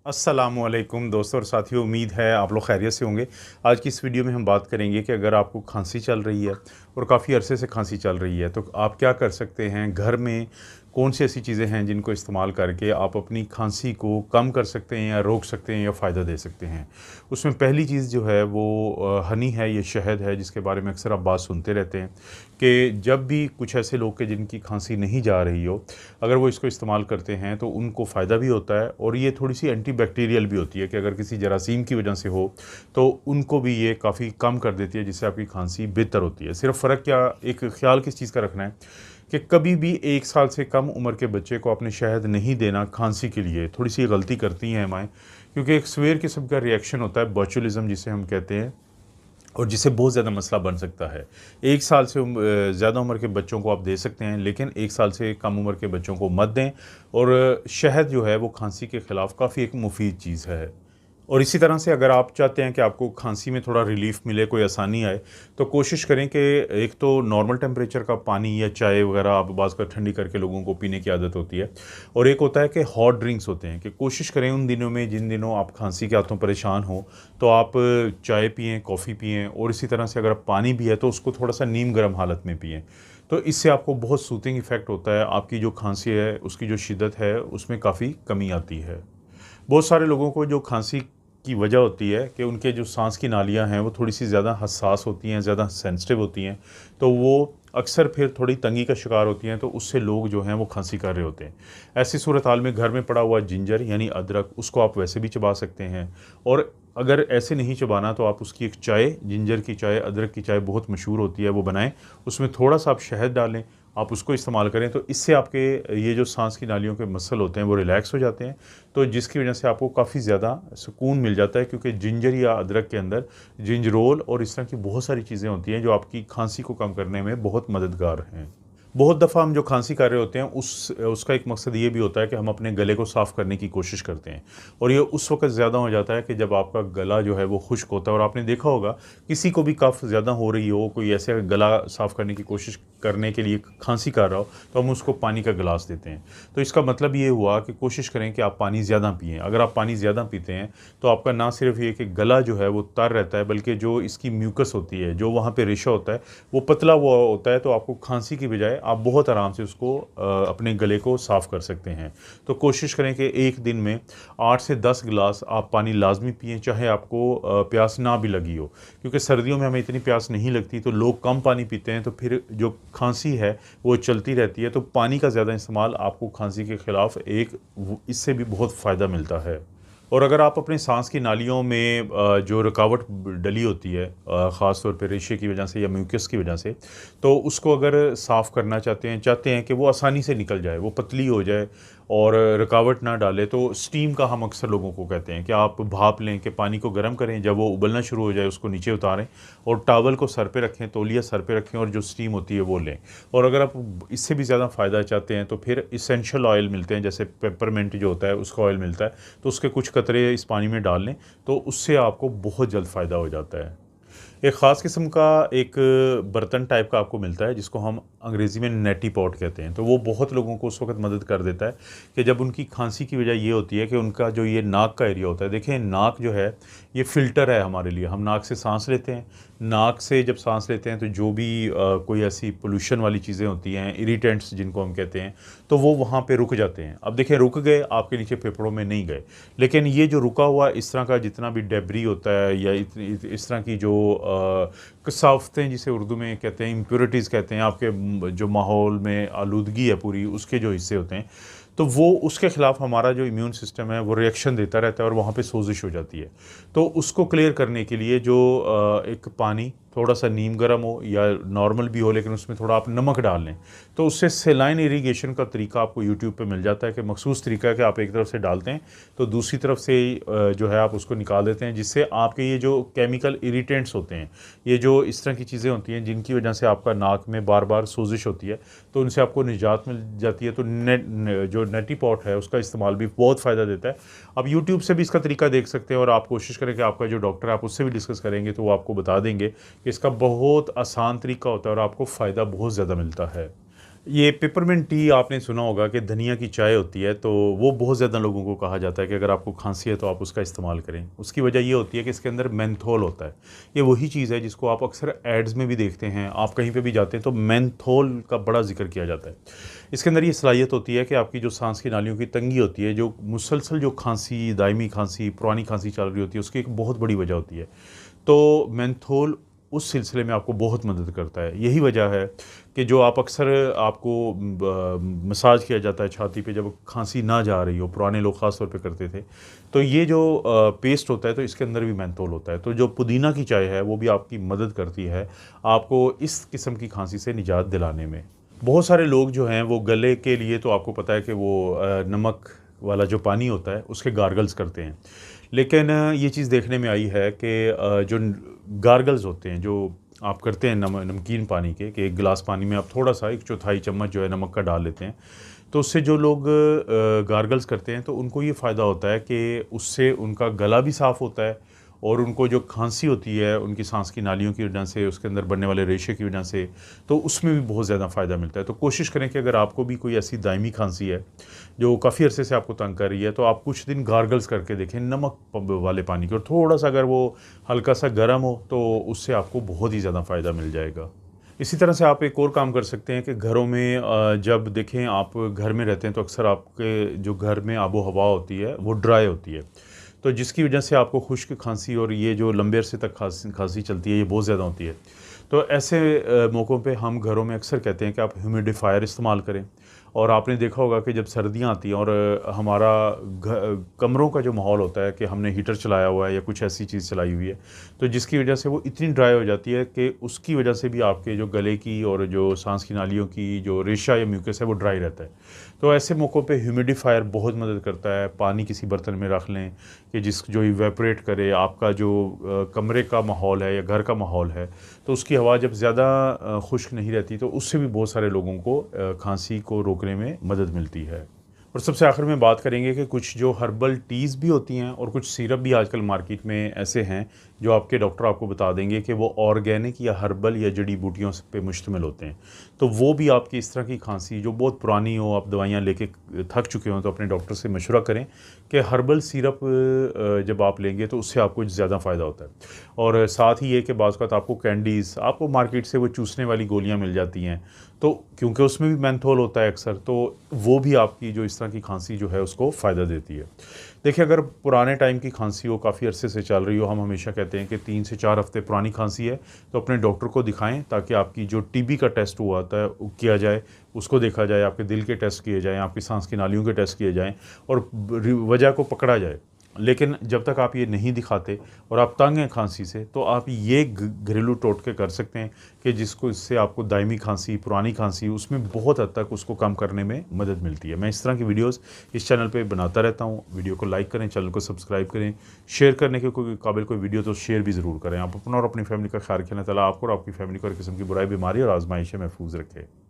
अस्सलामुअलैकुम दोस्तों और साथियों, उम्मीद है आप लोग खैरियत से होंगे। आज की इस वीडियो में हम बात करेंगे कि अगर आपको खांसी चल रही है और काफ़ी अरसे से खांसी चल रही है तो आप क्या कर सकते हैं। घर में कौन सी ऐसी चीज़ें हैं जिनको इस्तेमाल करके आप अपनी खांसी को कम कर सकते हैं या रोक सकते हैं या फ़ायदा दे सकते हैं। उसमें पहली चीज़ जो है वो हनी है, ये शहद है जिसके बारे में अक्सर आप बात सुनते रहते हैं कि जब भी कुछ ऐसे लोग के जिनकी खांसी नहीं जा रही हो, अगर वो इसको इस्तेमाल करते हैं तो उनको फ़ायदा भी होता है और ये थोड़ी सी एंटीबैक्टीरियल भी होती है कि अगर किसी जरासीम की वजह से हो तो उनको भी ये काफ़ी कम कर देती है, जिससे आपकी खांसी बेहतर होती है। सिर्फ फ़र्क क्या, एक ख्याल किस चीज़ का रखना है कि कभी भी 1 साल से कम उम्र के बच्चे को आपने शहद नहीं देना खांसी के लिए। थोड़ी सी गलती करती हैं माएँ, क्योंकि एक सीवियर किस्म का रिएक्शन होता है बोtulism जिसे हम कहते हैं, और जिससे बहुत ज़्यादा मसला बन सकता है। 1 साल से ज़्यादा उम्र के बच्चों को आप दे सकते हैं, लेकिन 1 साल से कम उम्र के बच्चों को मत दें। और शहद जो है वो खांसी के ख़िलाफ़ काफ़ी एक मुफ़ीद चीज़ है। और इसी तरह से अगर आप चाहते हैं कि आपको खांसी में थोड़ा रिलीफ़ मिले, कोई आसानी आए, तो कोशिश करें कि एक तो नॉर्मल टेम्परेचर का पानी या चाय वगैरह आप बाज़ का ठंडी करके लोगों को पीने की आदत होती है। और एक होता है कि हॉट ड्रिंक्स होते हैं, कि कोशिश करें उन दिनों में जिन दिनों आप खांसी के हाथों परेशान हो तो आप चाय पिएँ, कॉफ़ी पिएँ, और इसी तरह से अगर पानी भी है तो उसको थोड़ा-सा नीम गर्म हालत में पिएँ। तो इससे आपको बहुत सूथिंग इफ़ेक्ट होता है, आपकी जो खांसी है उसकी जो शिद्दत है उसमें काफ़ी कमी आती है। बहुत सारे लोगों को जो खांसी की वजह होती है कि उनके जो सांस की नालियां हैं वो थोड़ी सी ज़्यादा हसास होती हैं, ज़्यादा सेंसिटिव होती हैं, तो वो अक्सर फिर थोड़ी तंगी का शिकार होती हैं, तो उससे लोग जो हैं वो खांसी कर रहे होते हैं। ऐसी सूरत हाल में घर में पड़ा हुआ जिंजर यानी अदरक, उसको आप वैसे भी चबा सकते हैं। और अगर ऐसे नहीं चबाना तो आप उसकी एक चाय, जिंजर की चाय, अदरक की चाय बहुत मशहूर होती है, वो बनाएं, उसमें थोड़ा सा आप शहद डालें, आप उसको इस्तेमाल करें, तो इससे आपके ये जो सांस की नालियों के मसल होते हैं वो रिलैक्स हो जाते हैं। तो जिसकी वजह से आपको काफ़ी ज़्यादा सुकून मिल जाता है, क्योंकि जिंजर या अदरक के अंदर जिंजरोल और इस तरह की बहुत सारी चीज़ें होती हैं जो आपकी खांसी को कम करने में बहुत मददगार हैं। बहुत दफ़ा हम जो खांसी कर रहे होते हैं उसका एक मकसद ये भी होता है कि हम अपने गले को साफ़ करने की कोशिश करते हैं, और ये उस वक़्त ज़्यादा हो जाता है कि जब आपका गला जो है वो खुश्क होता है। और आपने देखा होगा किसी को भी कफ़ ज़्यादा हो रही हो, कोई ऐसे गला साफ़ करने की कोशिश करने के लिए खांसी कर रहा हो, तो हम उसको पानी का गिलास देते हैं। तो इसका मतलब ये हुआ कि कोशिश करें कि आप पानी ज़्यादा पिएँ। अगर आप पानी ज़्यादा पीते हैं तो आपका ना सिर्फ ये कि गला जो है वो तर रहता है, बल्कि जो इसकी म्यूकस होती है, जो वहाँ पे रेशा होता है, वो पतला हुआ होता है, तो आपको खांसी की बजाय आप बहुत आराम से उसको अपने गले को साफ़ कर सकते हैं। तो कोशिश करें कि एक दिन में 8 से 10 गिलास आप पानी लाज़मी पिएँ, चाहे आपको प्यास ना भी लगी हो। क्योंकि सर्दियों में हमें इतनी प्यास नहीं लगती, तो लोग कम पानी पीते हैं, तो फिर जो खांसी है वो चलती रहती है। तो पानी का ज़्यादा इस्तेमाल आपको खांसी के ख़िलाफ़ इससे भी बहुत फ़ायदा मिलता है। और अगर आप अपने सांस की नालियों में जो रुकावट डली होती है, ख़ास तौर पे रेशे की वजह से या म्यूकस की वजह से, तो उसको अगर साफ़ करना चाहते हैं कि वो आसानी से निकल जाए, वो पतली हो जाए और रुकावट ना डाले, तो स्टीम का हम अक्सर लोगों को कहते हैं कि आप भाप लें, कि पानी को गर्म करें, जब वो उबलना शुरू हो जाए उसको नीचे उतारें और टॉवल को सर पे रखें, तौलिया सर पे रखें, और जो स्टीम होती है वो लें। और अगर आप इससे भी ज़्यादा फ़ायदा चाहते हैं तो फिर इसेंशियल ऑयल मिलते हैं, जैसे पेपरमिंट जो होता है उसका ऑयल मिलता है, तो उसके कुछ कतरे इस पानी में डाल लें, तो उससे आपको बहुत जल्द फ़ायदा हो जाता है। एक ख़ास किस्म का एक बर्तन टाइप का आपको मिलता है जिसको हम अंग्रेज़ी में नेटी पॉट कहते हैं। तो वो बहुत लोगों को उस वक़्त मदद कर देता है कि जब उनकी खांसी की वजह ये होती है कि उनका जो ये नाक का एरिया होता है, देखिए नाक जो है ये फ़िल्टर है हमारे लिए। हम नाक से साँस लेते हैं, नाक से जब साँस लेते हैं तो जो भी कोई ऐसी पोल्यूशन वाली चीज़ें होती हैं, इरिटेंट्स जिनको हम कहते हैं, तो वो वहाँ पे रुक जाते हैं। अब देखिए रुक गए, आपके नीचे फेफड़ों में नहीं गए, लेकिन ये जो रुका हुआ इस तरह का जितना भी डेब्री होता है या इस तरह की जो कसावतें जिसे उर्दू में कहते हैं, इम्प्योरिटीज़ कहते हैं, आपके जो माहौल में आलूदगी है पूरी, उसके जो हिस्से होते हैं, तो वो उसके ख़िलाफ़ हमारा जो इम्यून सिस्टम है वो रिएक्शन देता रहता है और वहाँ पे सोजिश हो जाती है। तो उसको क्लियर करने के लिए जो एक पानी थोड़ा सा नीम गर्म हो या नॉर्मल भी हो, लेकिन उसमें थोड़ा आप नमक डाल लें, तो उससे सेलाइन इरीगेशन का तरीका आपको यूट्यूब पे मिल जाता है, कि मखसूस तरीका है कि आप एक तरफ से डालते हैं तो दूसरी तरफ से जो है आप उसको निकाल देते हैं, जिससे आपके ये जो केमिकल इरिटेंट्स होते हैं, ये जो इस तरह की चीज़ें होती हैं जिनकी वजह से आपका नाक में बार बार सोजिश होती है, तो उनसे आपको निजात मिल जाती है। तो जो नेटी पॉट है उसका इस्तेमाल भी बहुत फ़ायदा देता है। आप यूट्यूब से भी इसका तरीका देख सकते हैं, और आप कोशिश करें कि आपका जो डॉक्टर है आप उससे भी डिस्कस करेंगे तो वो आपको बता देंगे कि इसका बहुत आसान तरीका होता है और आपको फ़ायदा बहुत ज़्यादा मिलता है। ये पेपरमिंट टी आपने सुना होगा कि धनिया की चाय होती है, तो वो बहुत ज़्यादा लोगों को कहा जाता है कि अगर आपको खांसी है तो आप उसका इस्तेमाल करें। उसकी वजह ये होती है कि इसके अंदर मेंथोल होता है। ये वही चीज़ है जिसको आप अक्सर एड्स में भी देखते हैं, आप कहीं पे भी जाते हैं तो मेंथोल का बड़ा ज़िक्र किया जाता है। इसके अंदर ये सलाहियत होती है कि आपकी जो सांस की नालियों की तंगी होती है, जो मुसलसल जो खांसी, दायमी खांसी, पुरानी खांसी चल रही होती है, उसकी एक बहुत बड़ी वजह होती है। तो मेंथोल उस सिलसिले में आपको बहुत मदद करता है। यही वजह है कि जो आप अक्सर आपको मसाज किया जाता है छाती पे जब खांसी ना जा रही हो, पुराने लोग ख़ास तौर पे करते थे, तो ये जो पेस्ट होता है तो इसके अंदर भी मेंथोल होता है। तो जो पुदीना की चाय है वो भी आपकी मदद करती है आपको इस किस्म की खांसी से निजात दिलाने में। बहुत सारे लोग जो हैं वो गले के लिए तो आपको पता है कि वो नमक वाला जो पानी होता है उसके गार्गल्स करते हैं। लेकिन ये चीज़ देखने में आई है कि जो गार्गल्स होते हैं जो आप करते हैं नमकीन पानी के, कि एक गिलास पानी में आप थोड़ा सा 1/4 चम्मच जो है नमक का डाल लेते हैं, तो उससे जो लोग गार्गल्स करते हैं तो उनको ये फ़ायदा होता है कि उससे उनका गला भी साफ़ होता है और उनको जो खांसी होती है उनकी सांस की नालियों की वजह से, उसके अंदर बनने वाले रेशे की वजह से, तो उसमें भी बहुत ज़्यादा फ़ायदा मिलता है। तो कोशिश करें कि अगर आपको भी कोई ऐसी दायमी खांसी है जो काफ़ी अरसे से आपको तंग कर रही है, तो आप कुछ दिन गार्गल्स करके देखें नमक वाले पानी के, और थोड़ा सा अगर वो हल्का सा गर्म हो तो उससे आपको बहुत ही ज़्यादा फ़ायदा मिल जाएगा। इसी तरह से आप एक और काम कर सकते हैं कि घरों में जब देखें आप घर में रहते हैं तो अक्सर आपके जो घर में आबो हवा होती है वो ड्राई होती है, तो जिसकी वजह से आपको खुश्क खांसी और ये जो लंबे अरसे तक खांसी खांसी चलती है ये बहुत ज़्यादा होती है। तो ऐसे मौक़ों पे हम घरों में अक्सर कहते हैं कि आप ह्यूमिडिफ़ायर इस्तेमाल करें। और आपने देखा होगा कि जब सर्दियाँ आती हैं और हमारा कमरों का जो माहौल होता है कि हमने हीटर चलाया हुआ है या कुछ ऐसी चीज़ चलाई हुई है, तो जिसकी वजह से वो इतनी ड्राई हो जाती है कि उसकी वजह से भी आपके जो गले की और जो सांस की नालियों की जो रेशा या म्यूकस है वो ड्राई रहता है। तो ऐसे मौक़ों पे ह्यूमिडिफ़ायर बहुत मदद करता है। पानी किसी बर्तन में रख लें कि जो इवेपोरेट करे आपका जो कमरे का माहौल है या घर का माहौल है, तो उसकी हवा जब ज़्यादा खुश्क नहीं रहती तो उससे भी बहुत सारे लोगों को खांसी को रोकने में मदद मिलती है। और सबसे आखिर में बात करेंगे कि कुछ जो हर्बल टीज़ भी होती हैं और कुछ सिरप भी आजकल मार्केट में ऐसे हैं जो आपके डॉक्टर आपको बता देंगे कि वो ऑर्गेनिक या हर्बल या जड़ी बूटियों पे मुश्तमिल होते हैं। तो वो भी आपकी इस तरह की खांसी जो बहुत पुरानी हो, आप दवाइयाँ लेके थक चुके हों, तो अपने डॉक्टर से मशवरा करें कि हर्बल सिरप जब आप लेंगे तो उससे आपको ज़्यादा फ़ायदा होता है। और साथ ही ये कि बाज़ औक़ात आपको कैंडीज़, आपको मार्केट से वो चूसने वाली गोलियाँ मिल जाती हैं, तो क्योंकि उसमें भी मेंथोल होता है अक्सर, तो वो भी आपकी जो इस तरह की खांसी जो है उसको फ़ायदा देती है। देखिए, अगर पुराने टाइम की खांसी हो, काफ़ी अरसे से चल रही हो, हम हमेशा कहते हैं कि 3 से 4 हफ़्ते पुरानी खांसी है तो अपने डॉक्टर को दिखाएं, ताकि आपकी जो टीबी का टेस्ट हुआ होता है वो किया जाए, उसको देखा जाए, आपके दिल के टेस्ट किए जाएँ, आपकी सांस की नालियों के टेस्ट किए जाएँ और वजह को पकड़ा जाए। लेकिन जब तक आप ये नहीं दिखाते और आप तंग हैं खांसी से, तो आप ये घरेलू टोटके कर सकते हैं कि जिसको इससे आपको दायमी खांसी, पुरानी खांसी, उसमें बहुत हद तक उसको कम करने में मदद मिलती है। मैं इस तरह की वीडियोस इस चैनल पे बनाता रहता हूँ। वीडियो को लाइक करें, चैनल को सब्सक्राइब करें, शेयर करने के कोई काबिल कोई वीडियो तो शेयर भी ज़रूर करें। आप अपना और अपनी फैमिली का ख्याल रखें। अल्लाह ताला आपको और आपकी फैमिली को हर किस्म की बुराई, बीमारी और आजमाइश से महफूज रखे।